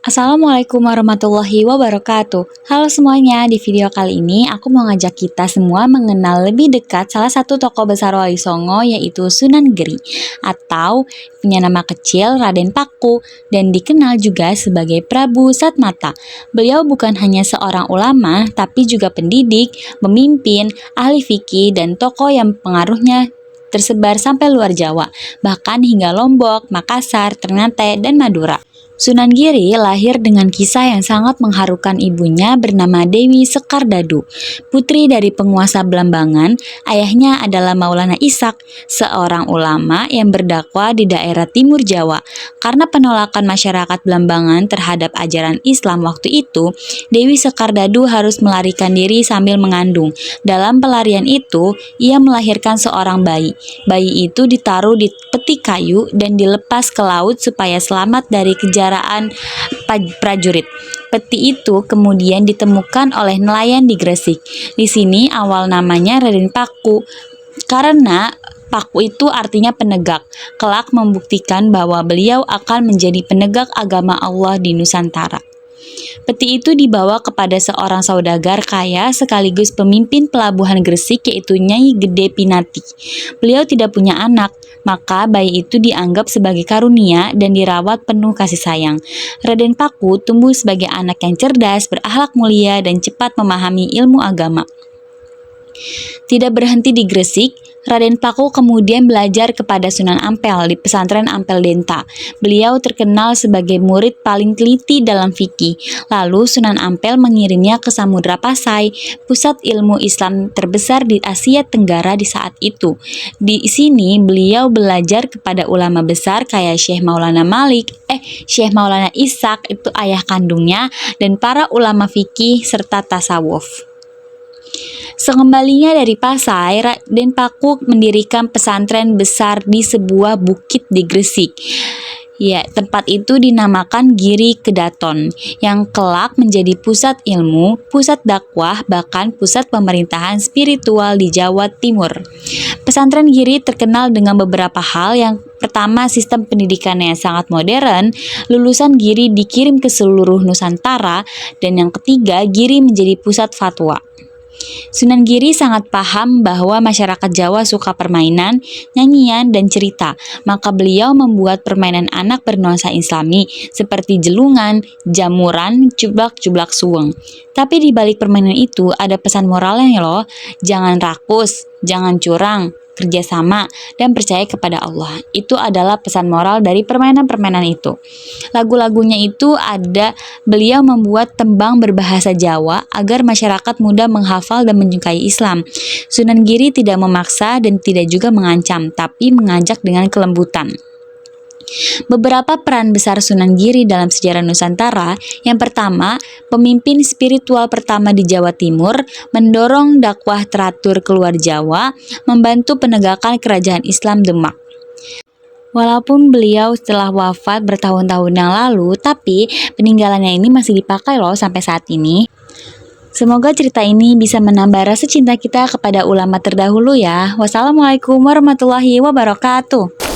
Assalamualaikum warahmatullahi wabarakatuh. Halo semuanya, di video kali ini aku mau ngajak kita semua mengenal lebih dekat salah satu tokoh besar Wali Songo, yaitu Sunan Giri, atau punya nama kecil Raden Paku, dan dikenal juga sebagai Prabu Satmata. Beliau bukan hanya seorang ulama, tapi juga pendidik, pemimpin, ahli fikih, dan tokoh yang pengaruhnya tersebar sampai luar Jawa, bahkan hingga Lombok, Makassar, Ternate, dan Madura. Sunan Giri lahir dengan kisah yang sangat mengharukan. Ibunya bernama Dewi Sekardadu, putri dari penguasa Blambangan. Ayahnya adalah Maulana Ishak, seorang ulama yang berdakwah di daerah timur Jawa. Karena penolakan masyarakat Blambangan terhadap ajaran Islam waktu itu, Dewi Sekardadu harus melarikan diri sambil mengandung. Dalam pelarian itu, ia melahirkan seorang bayi. Bayi itu ditaruh di peti kayu dan dilepas ke laut supaya selamat dari kejaran prajurit. Peti itu kemudian ditemukan oleh nelayan di Gresik. Di sini awal namanya Raden Paku, karena Paku itu artinya penegak. Kelak membuktikan bahwa beliau akan menjadi penegak agama Allah di Nusantara. Peti itu dibawa kepada seorang saudagar kaya sekaligus pemimpin pelabuhan Gresik, yaitu Nyai Gede Pinati. Beliau tidak punya anak, maka bayi itu dianggap sebagai karunia dan dirawat penuh kasih sayang. Raden Paku tumbuh sebagai anak yang cerdas, berakhlak mulia, dan cepat memahami ilmu agama. Tidak berhenti di Gresik, Raden Paku kemudian belajar kepada Sunan Ampel di pesantren Ampel Denta. Beliau terkenal sebagai murid paling teliti dalam fikih. Lalu Sunan Ampel mengirimnya ke Samudra Pasai, pusat ilmu Islam terbesar di Asia Tenggara di saat itu. Di sini beliau belajar kepada ulama besar kayak Syekh Maulana Ishak, itu ayah kandungnya, dan para ulama fikih serta tasawuf. Sekembalinya dari Pasai, Raden Paku mendirikan pesantren besar di sebuah bukit di Gresik. Ya, tempat itu dinamakan Giri Kedaton, yang kelak menjadi pusat ilmu, pusat dakwah, bahkan pusat pemerintahan spiritual di Jawa Timur. Pesantren Giri terkenal dengan beberapa hal. Yang pertama, sistem pendidikannya yang sangat modern. Lulusan Giri dikirim ke seluruh Nusantara. Dan yang ketiga, Giri menjadi pusat fatwa. Sunan Giri sangat paham bahwa masyarakat Jawa suka permainan, nyanyian, dan cerita. Maka beliau membuat permainan anak bernuansa Islami seperti jelungan, jamuran, jublak suweng. Tapi di balik permainan itu ada pesan moralnya loh. Jangan rakus, jangan curang, kerjasama, dan percaya kepada Allah. Itu adalah pesan moral dari permainan-permainan itu. Lagu-lagunya itu ada, beliau membuat tembang berbahasa Jawa agar masyarakat mudah menghafal dan menyukai Islam. Sunan Giri tidak memaksa dan tidak juga mengancam, tapi mengajak dengan kelembutan. Beberapa peran besar Sunan Giri dalam sejarah Nusantara. Yang pertama, pemimpin spiritual pertama di Jawa Timur, mendorong dakwah teratur keluar Jawa, membantu penegakan kerajaan Islam Demak. Walaupun beliau setelah wafat bertahun-tahun yang lalu, tapi peninggalannya ini masih dipakai loh sampai saat ini. Semoga cerita ini bisa menambah rasa cinta kita kepada ulama terdahulu ya. Wassalamualaikum warahmatullahi wabarakatuh.